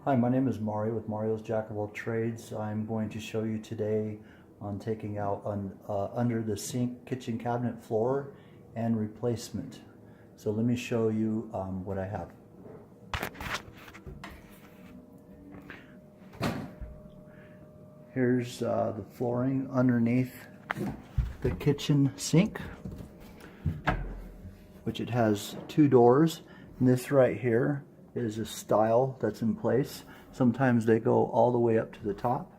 Hi, my name is Mario with Mario's Jack of All Trades. I'm going to show you today on taking out under the sink kitchen cabinet floor and replacement. So let me show you what I have. Here's the flooring underneath the kitchen sink, which it has two doors. And this right here is a stile that's in place. Sometimes they go all the way up to the top.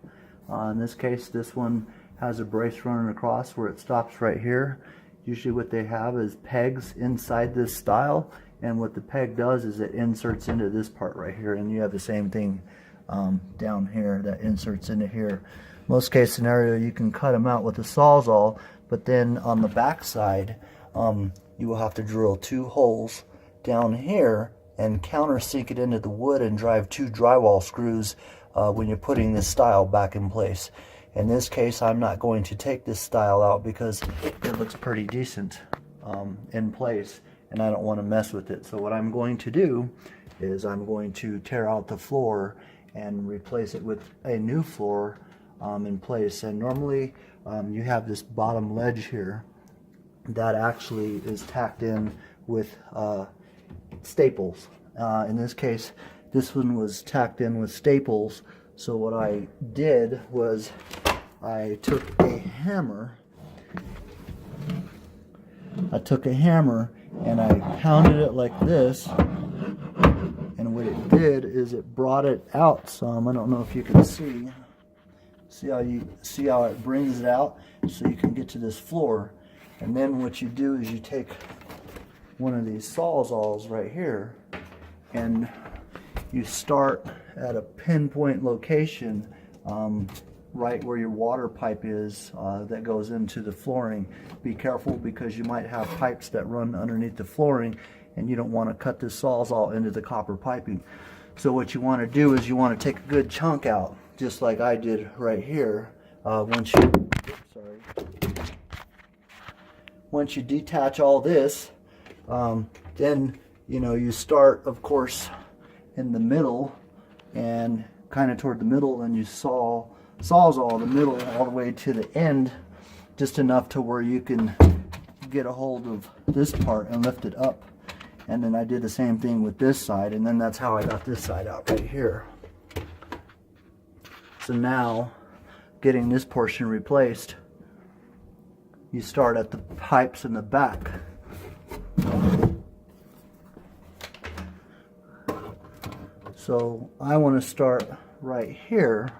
In this case, this one has a brace running across where it stops right here. Usually what they have is pegs inside this stile, and what the peg does is it inserts into this part right here, and you have the same thing down here that inserts into here. Most case scenario, you can cut them out with a Sawzall, but then on the back side, you will have to drill two holes down here and countersink it into the wood and drive two drywall screws when you're putting this stile back in place. In this case, I'm not going to take this stile out because it looks pretty decent in place, and I don't want to mess with it. So what I'm going to do is I'm going to tear out the floor and replace it with a new floor in place. And normally you have this bottom ledge here that actually is tacked in with staples. In this case, this one was tacked in with staples. So what I did was I took a hammer and I pounded it like this, and what it did is it brought it out some. I don't know if you can see how it brings it out so you can get to this floor. And then what you do is you take one of these Sawzalls right here and you start at a pinpoint location right where your water pipe is that goes into the flooring. Be careful because you might have pipes that run underneath the flooring and you don't want to cut this Sawzall into the copper piping. So what you want to do is you want to take a good chunk out, just like I did right here. Once you detach all this, then you start, of course, in the middle and kind of toward the middle, and you Sawzall the middle all the way to the end, just enough to where you can get a hold of this part and lift it up. And then I did the same thing with this side, and then that's how I got this side out right here. So now, getting this portion replaced, you start at the pipes in the back. So I want to start right here.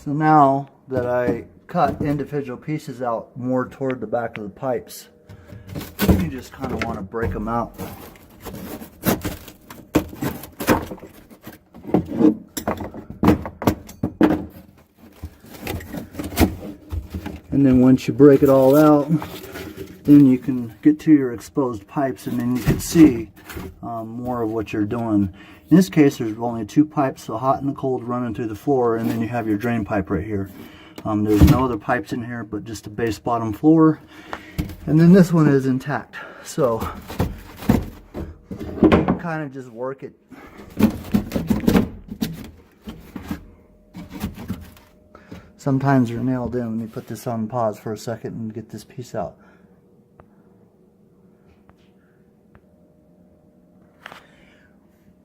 So now that I cut individual pieces out more toward the back of the pipes, you just kind of want to break them out. And then once you break it all out, then you can get to your exposed pipes, and then you can see more of what you're doing. In this case, there's only two pipes, the hot and the cold, running through the floor, and then you have your drain pipe right here. There's no other pipes in here but just a base bottom floor, and then this one is intact. So you can kind of just work it. Sometimes you're nailed in. Let me put this on pause for a second and get this piece out.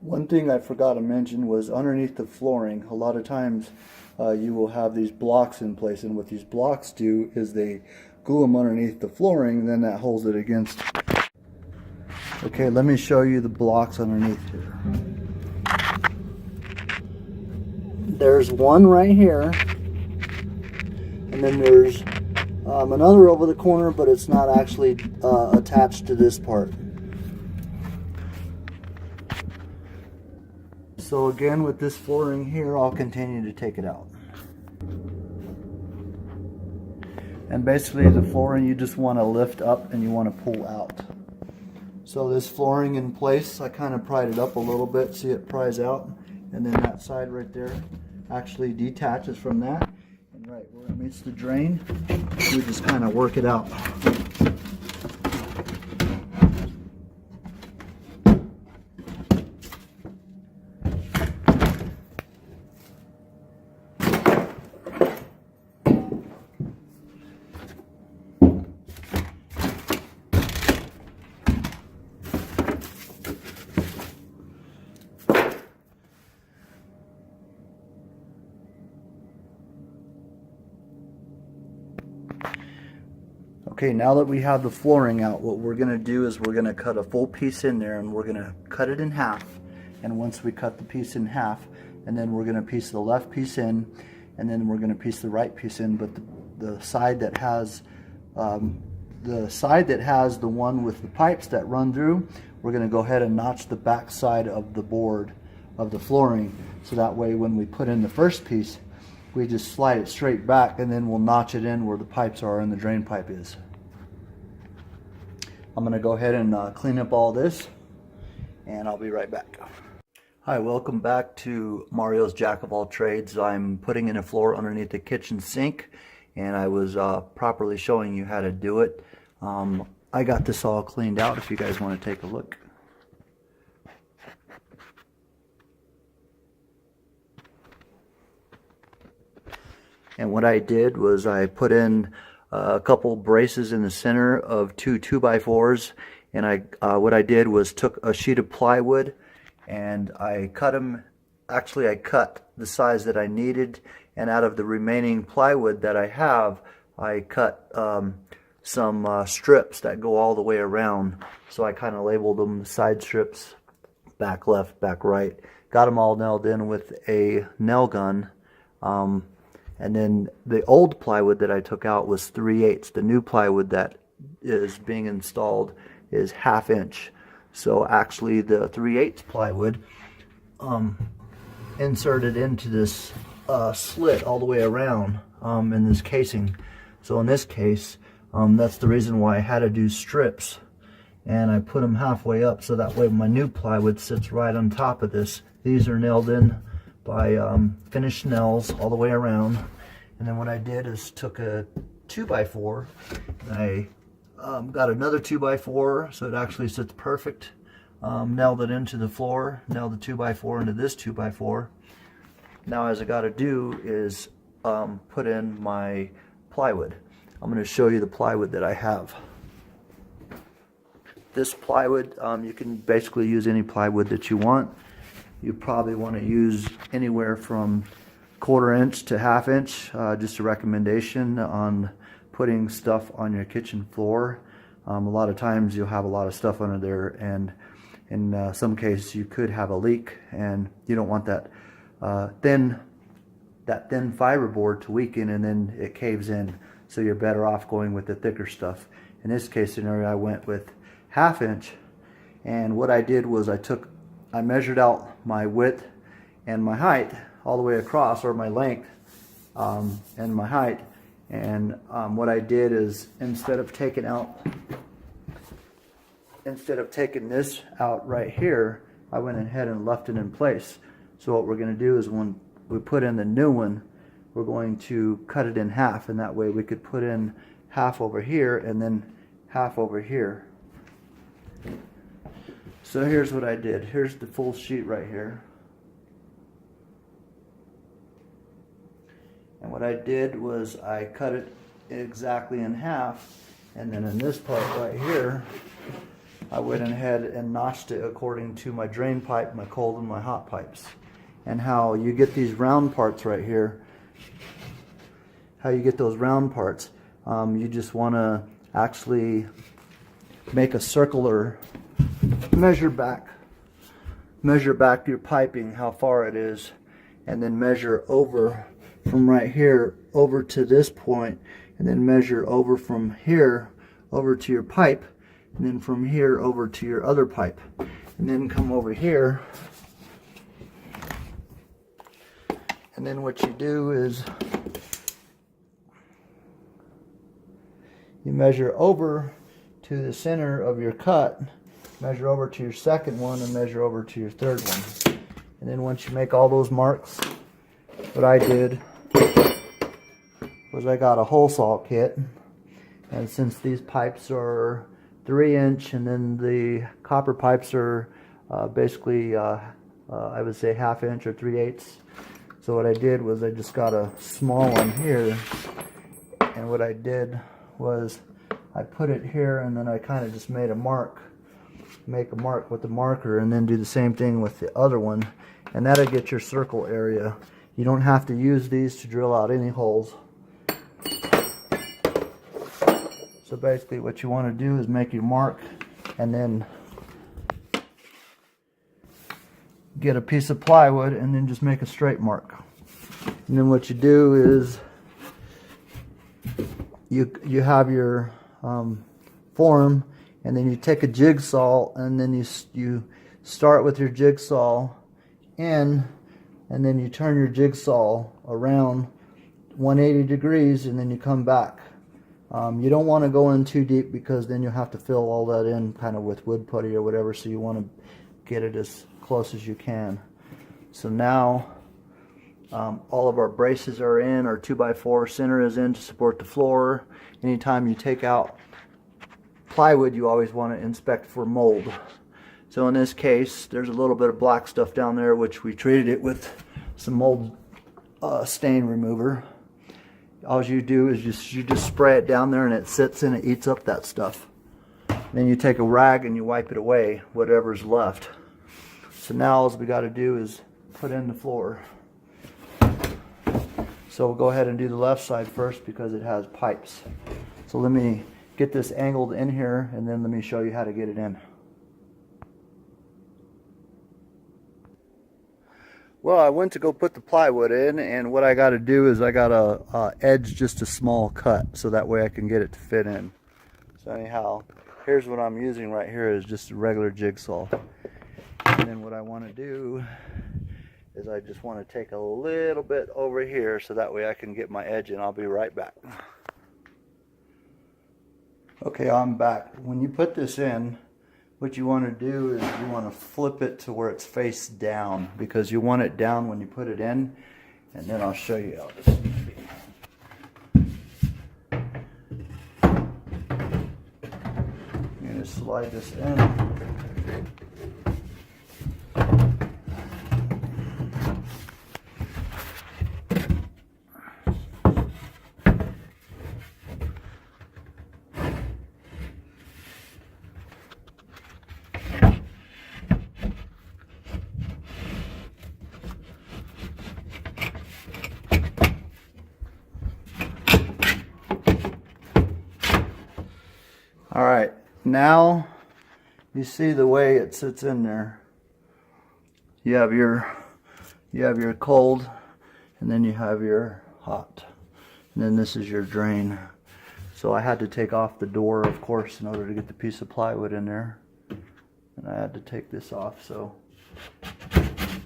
One thing I forgot to mention was underneath the flooring, a lot of times you will have these blocks in place, and what these blocks do is they glue them underneath the flooring, and then that holds it against. Okay, let me show you the blocks underneath here. There's one right here, and then there's another over the corner, but it's not actually attached to this part. So again, with this flooring here, I'll continue to take it out. And basically the flooring you just want to lift up and you want to pull out. So this flooring in place, I kind of pried it up a little bit, see it pries out, and then that side right there actually detaches from that. And right where it meets the drain, we just kind of work it out. Okay, now that we have the flooring out, what we're going to do is we're going to cut a full piece in there, and we're going to cut it in half. And once we cut the piece in half, and then we're going to piece the left piece in, and then we're going to piece the right piece in. But the side that has the one with the pipes that run through, we're going to go ahead and notch the back side of the board of the flooring, so that way when we put in the first piece, we just slide it straight back, and then we'll notch it in where the pipes are and the drain pipe is. I'm going to go ahead and clean up all this, and I'll be right back. Hi, welcome back to Mario's Jack of All Trades. I'm putting in a floor underneath the kitchen sink, and I was properly showing you how to do it. I got this all cleaned out if you guys want to take a look. And what I did was I put in a couple braces in the center of two 2x4s, and what I did was took a sheet of plywood and I cut them. Actually, I cut the size that I needed, and out of the remaining plywood that I have, I cut some strips that go all the way around. So I kind of labeled them side strips, back left, back right. Got them all nailed in with a nail gun. And then the old plywood that I took out was 3/8. The new plywood that is being installed is 1/2 inch. So actually the 3/8 plywood inserted into this slit all the way around in this casing. So in this case, that's the reason why I had to do strips. And I put them halfway up so that way my new plywood sits right on top of this. These are nailed in by finished nails all the way around. And then what I did is took a 2x4 and I got another 2x4 so it actually sits perfect. Nailed it into the floor, nailed the 2x4 into this 2x4. Now as I got to do is put in my plywood. I'm going to show you the plywood that I have. This plywood, you can basically use any plywood that you want. You probably want to use anywhere from 1/4 inch to 1/2 inch. Just a recommendation on putting stuff on your kitchen floor. A lot of times you'll have a lot of stuff under there, and in some cases you could have a leak, and you don't want that thin fiberboard to weaken and then it caves in. So you're better off going with the thicker stuff. In this case scenario, I went with 1/2 inch, and what I did was I measured out my width and my height all the way across, or my length and my height. And what I did is instead of taking this out right here, I went ahead and left it in place. So what we're going to do is when we put in the new one, we're going to cut it in half, and that way we could put in half over here and then half over here. So here's what I did. Here's the full sheet right here. And what I did was I cut it exactly in half, and then in this part right here, I went ahead and notched it according to my drain pipe, my cold and my hot pipes. And how you get these round parts right here, how you get those round parts, you just want to actually make a circular, measure back your piping, how far it is, and then measure over from right here over to this point, and then measure over from here over to your pipe, and then from here over to your other pipe, and then come over here And then what you do is you measure over to the center of your cut, measure over to your second one, and measure over to your third one. And then once you make all those marks, what I did was I got a hole saw kit, and since these pipes are 3-inch and then the copper pipes are basically I would say 1/2 inch or 3/8. So what I did was I just got a small one here, and what I did was I put it here, and then I kind of just made a mark, make a mark with the marker, and then do the same thing with the other one, and that'll get your circle area. You don't have to use these to drill out any holes. So basically what you want to do is make your mark and then get a piece of plywood and then just make a straight mark. And then what you do is you have your form, and then you take a jigsaw, and then you start with your jigsaw in, and then you turn your jigsaw around 180 degrees, and then you come back. You don't want to go in too deep, because then you'll have to fill all that in kind of with wood putty or whatever, so you want to get it as close as you can. So now all of our braces are in, our 2x4 center is in to support the floor. Anytime you take out plywood, you always want to inspect for mold. So in this case, there's a little bit of black stuff down there, which we treated it with some mold stain remover. All you do is you just spray it down there, and it sits and it eats up that stuff. Then you take a rag and you wipe it away, whatever's left. So now all we got to do is put in the floor. So we'll go ahead and do the left side first, because it has pipes. So let me get this angled in here, and then let me show you how to get it in. Well, I went to go put the plywood in, and what I got to do is I got to edge just a small cut, so that way I can get it to fit in. So anyhow, here's what I'm using right here, is just a regular jigsaw. And then what I want to do is I just want to take a little bit over here, so that way I can get my edge in. I'll be right back. Okay, I'm back. When you put this in, what you want to do is you want to flip it to where it's face down, because you want it down when you put it in, and then I'll show you how this is going to be. You're going to slide this in. Alright, now you see the way it sits in there. You have your cold, and then you have your hot, and then this is your drain. So I had to take off the door, of course, in order to get the piece of plywood in there, and I had to take this off. So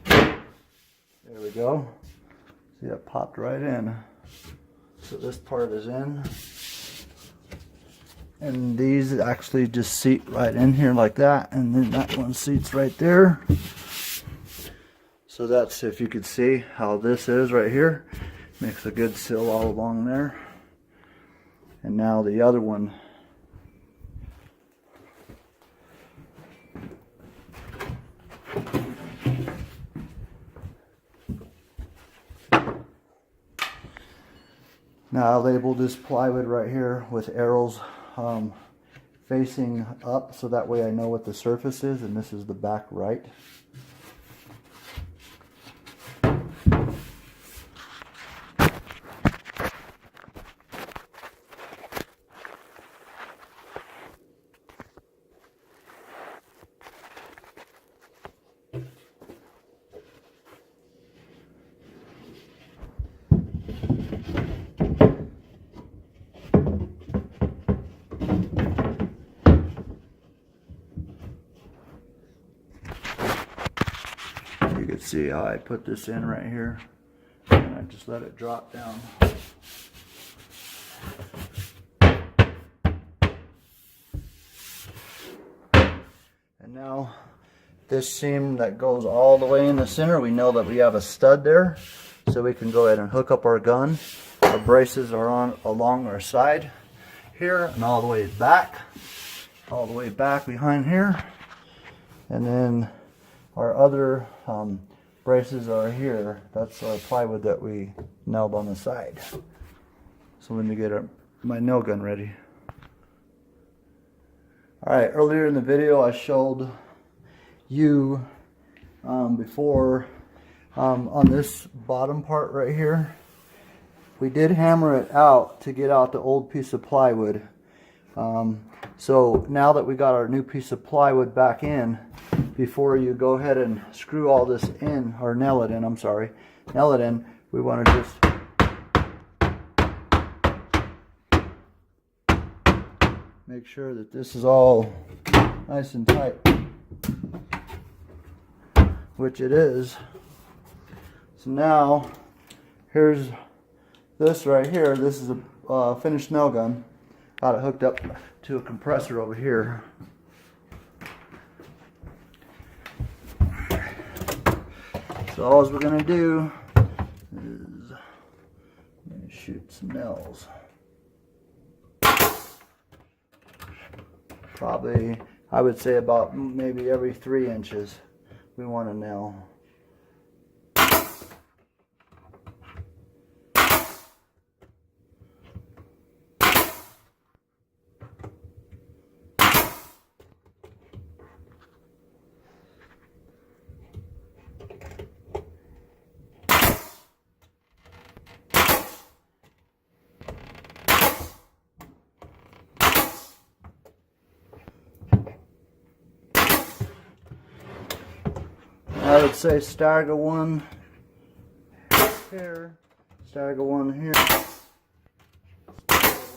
there we go. See, that popped right in. So this part is in. And these actually just seat right in here like that, and then that one seats right there. So that's, if you could see how this is right here, makes a good sill all along there. And now the other one. Now I labeled this plywood right here with arrows facing up, so that way I know what the surface is, and this is the back right. You can see how I put this in right here. And and just let it drop down. And now this seam that goes all the way in the center, we know that we have a stud there, so we can go ahead and hook up our gun. Our braces are on along our side here and all the way back behind here, and then our other braces are here. That's our plywood that we nailed on the side. So let me get my nail gun ready. Alright, earlier in the video I showed you before on this bottom part right here, we did hammer it out to get out the old piece of plywood. So now that we got our new piece of plywood back in, before you go ahead and screw all this in, or nail it in, I'm sorry, nail it in, we want to just make sure that this is all nice and tight, which it is. So now here's this right here. This is a finished nail gun. Got it hooked up to a compressor over here. So all we're going to do is shoot some nails. Probably, I would say about maybe every 3 inches we want to nail. I would say stagger one here, stagger one here, stagger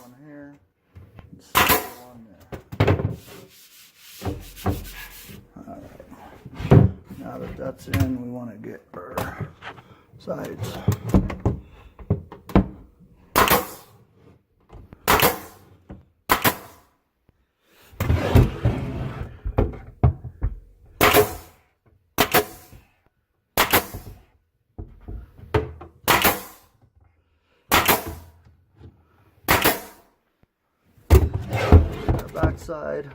one here, and stagger one there. Alright, now that that's in, we want to get our sides. Back side.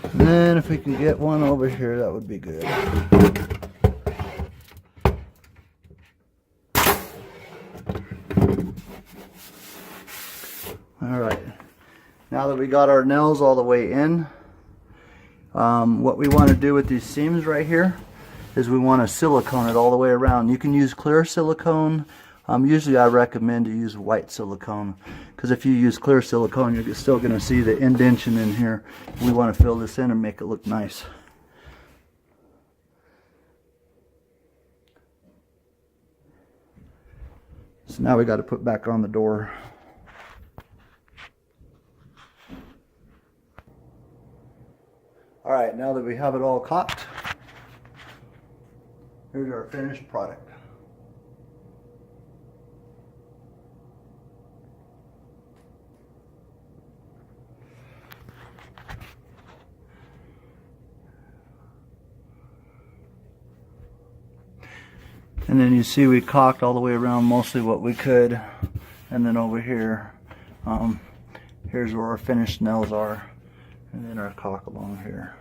And then if we can get one over here, that would be good. Alright, now that we got our nails all the way in, what we want to do with these seams right here is we want to silicone it all the way around. You can use clear silicone. Usually I recommend to use white silicone, because if you use clear silicone, you're still going to see the indentation in here. We want to fill this in and make it look nice. So now we got to put back on the door. Alright, now that we have it all caulked, here's our finished product. And then you see we caulked all the way around mostly what we could. And then over here, here's where our finished nails are. And then our caulk along here.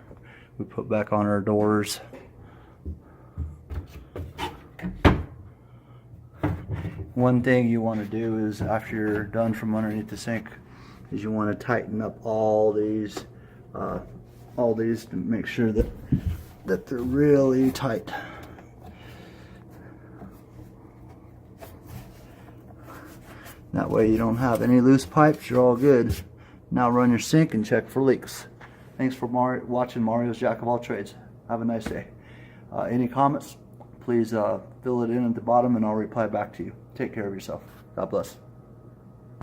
We put back on our doors. One thing you want to do is, after you're done from underneath the sink, is you want to tighten up all these to make sure that they're really tight. That way you don't have any loose pipes, you're all good. Now run your sink and check for leaks. Thanks for watching Mario's Jack of All Trades. Have a nice day. Any comments, please fill it in at the bottom and I'll reply back to you. Take care of yourself. God bless.